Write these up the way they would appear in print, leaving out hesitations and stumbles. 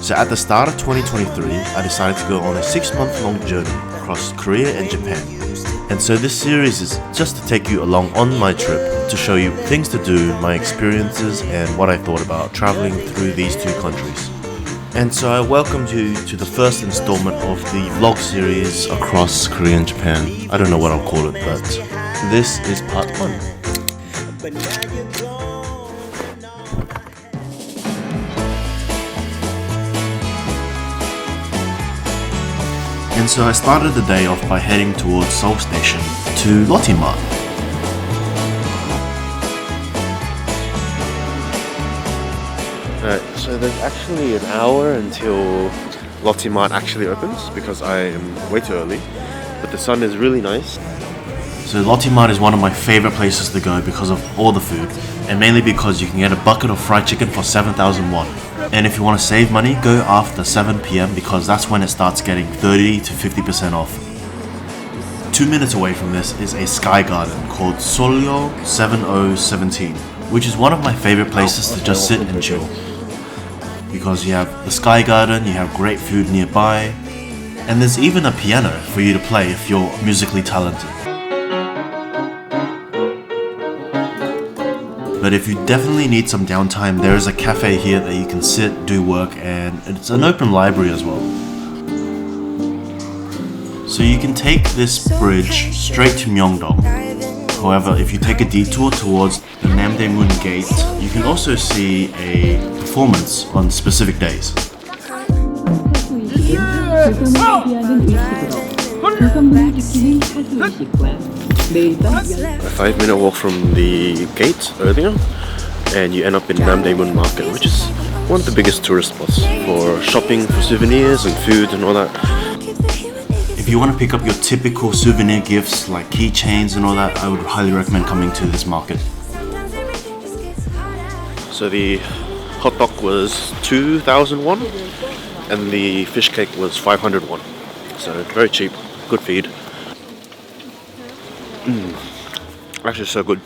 So at the start of 2023, I decided to go on a 6-month-long journey across Korea and Japan. And so this series is just to take you along on my trip to show you things to do, my experiences, and what I thought about traveling through these two countries. And so I welcomed you to the first installment of the vlog series across Korea and Japan. I don't know what I'll call it, but this is part 1. And so I started the day off by heading towards Seoul Station to Lotte Mart. So there's actually an hour until Lotte Mart actually opens because I am way too early, but the sun is really nice. So Lotte Mart is one of my favorite places to go because of all the food, and mainly because you can get a bucket of fried chicken for 7,000 won. And if you want to save money, go after 7 PM because that's when it starts getting 30 to 50% off. 2 minutes away from this is a sky garden called Seoullo 7017, which is one of my favorite places to just sit and chill. Because you have the sky garden, you have great food nearby, and there's even a piano for you to play if you're musically talented. But if you definitely need some downtime, there is a cafe here that you can sit, do work, and it's an open library as well. So you can take this bridge straight to Myeongdong. However, if you take a detour towards the Namedaemun Gate, you can also see a performance on specific days. A 5-minute walk from the gate earlier, and you end up in Namedaemun Market, which is one of the biggest tourist spots for shopping for souvenirs and food and all that. If you want to pick up your typical souvenir gifts like keychains and all that, I would highly recommend coming to this market. So the hot dog was 2,000 won and the fish cake was 500 won. So very cheap, good feed. Actually so good.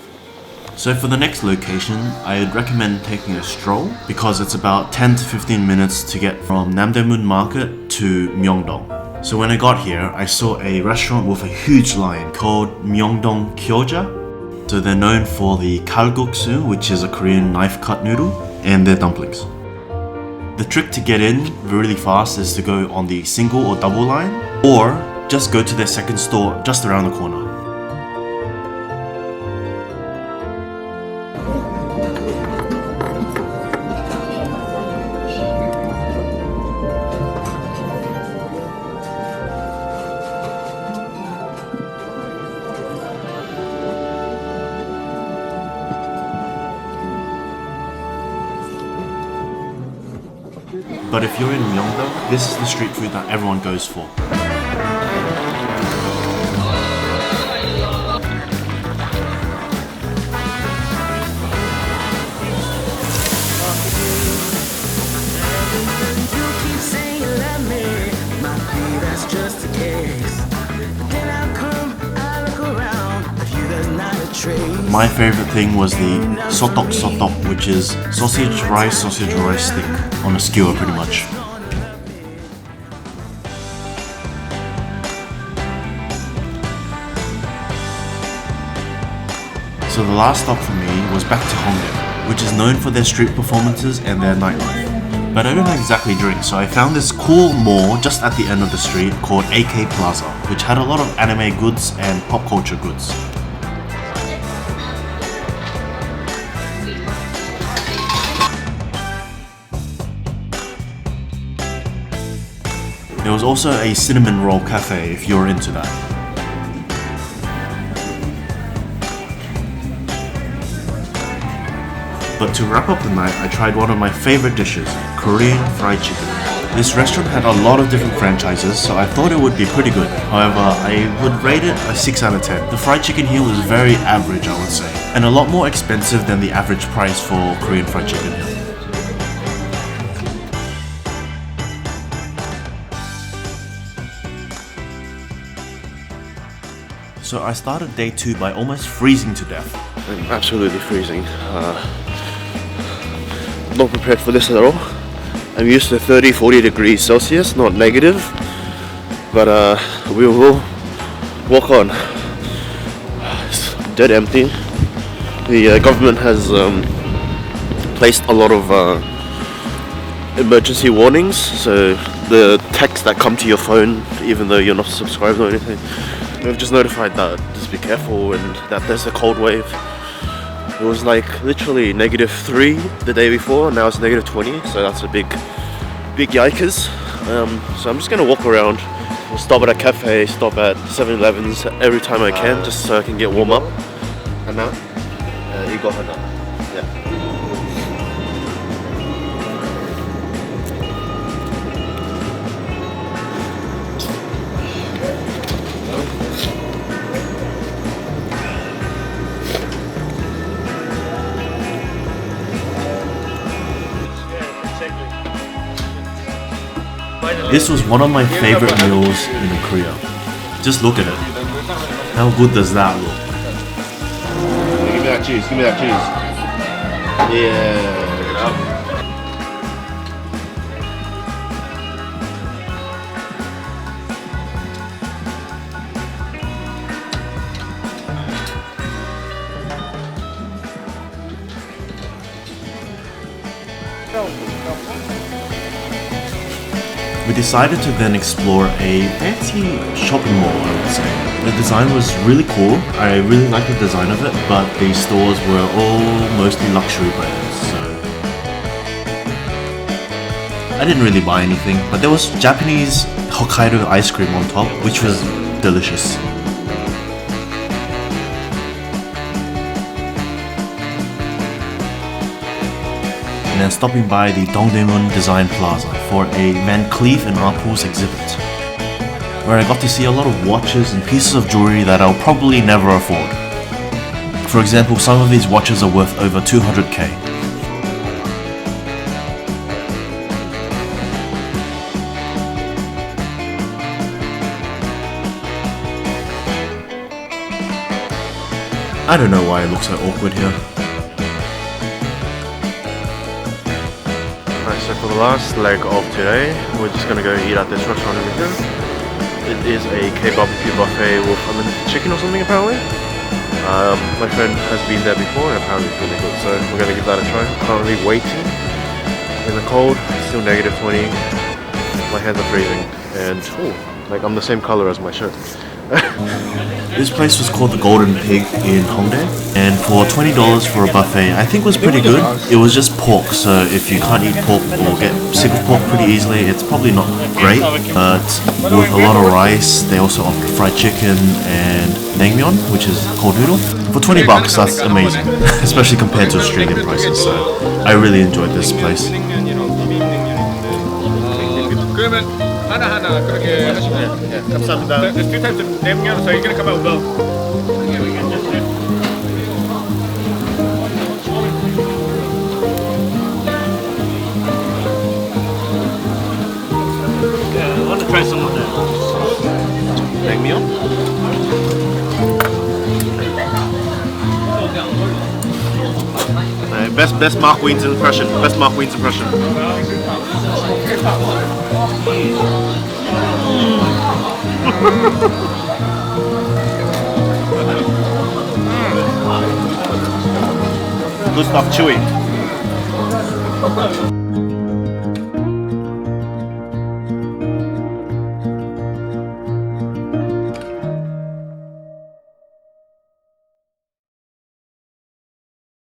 So for the next location, I'd recommend taking a stroll because it's about 10 to 15 minutes to get from Namedaemun Market to Myeongdong. So when I got here, I saw a restaurant with a huge line called Myeongdong Kyoja. So they're known for the kalguksu, which is a Korean knife cut noodle, and their dumplings. The trick to get in really fast is to go on the single or double line, or just go to their second store just around the corner. But if you're in Myeongdong, this is the street food that everyone goes for. My favorite thing was the sotok sotok, which is sausage rice stick on a skewer pretty much. So the last stop for me was back to Hongdae, which is known for their street performances and their nightlife. But I don't exactly drink, so I found this cool mall just at the end of the street called AK Plaza, which had a lot of anime goods and pop culture goods. There was also a cinnamon roll cafe if you're into that. But to wrap up the night, I tried one of my favorite dishes, Korean fried chicken. This restaurant had a lot of different franchises, so I thought it would be pretty good. However, I would rate it a 6 out of 10. The fried chicken here was very average, I would say, and a lot more expensive than the average price for Korean fried chicken here. So I started day 2 by almost freezing to death. I'm absolutely freezing. Not prepared for this at all. I'm used to 30-40 degrees Celsius, not negative, but we will walk on. It's dead empty. The government has placed a lot of emergency warnings, so the texts that come to your phone, even though you're not subscribed or anything, they've just notified that just be careful and that there's a cold wave. It was like literally -3 the day before, now it's -20, so that's a big yikers. So I'm just gonna walk around. We'll stop at a cafe, stop at 7-Elevens every time I can, just so I can get warm up. 하나, 이거 하나. Yeah. This was one of my favorite meals in Korea. Just look at it. How good does that look? Give me that cheese, give me that cheese. Yeah. We decided to then explore a fancy shopping mall, I would say. The design was really cool. I really liked the design of it, but the stores were all mostly luxury brands, so I didn't really buy anything, but there was Japanese Hokkaido ice cream on top, which was delicious. And then stopping by the Dongdaemun Plaza for a Van Cleef and Arpels exhibit, where I got to see a lot of watches and pieces of jewelry that I'll probably never afford. For example, some of these watches are worth over 200k. I don't know why it looks so awkward here. Alright, so for the last leg of today, we're just gonna go eat at this restaurant over here. It is a K-barbecue buffet with unlimited chicken or something apparently. My friend has been there before and apparently it's really good, so we're gonna give that a try. Currently waiting in the cold, it's still -20. My hands are freezing and like I'm the same color as my shirt. This place was called the Golden Pig in Hongdae, and for $20 for a buffet, I think was pretty good. It was just pork, so if you can't eat pork or get sick of pork pretty easily, it's probably not great, but with a lot of rice, they also offered fried chicken and naengmyeon, which is cold noodle. For 20 bucks, that's amazing, especially compared to Australian prices, so I really enjoyed this place. 하나하나 그렇게 하시면 네, 감사합니다. There's two types of nameon, so you're gonna come out with both. Yeah, I want to try some of that. naengmyeon? Best Mark Wiens impression. Best Mark Wiens impression. Good stuff, chewy.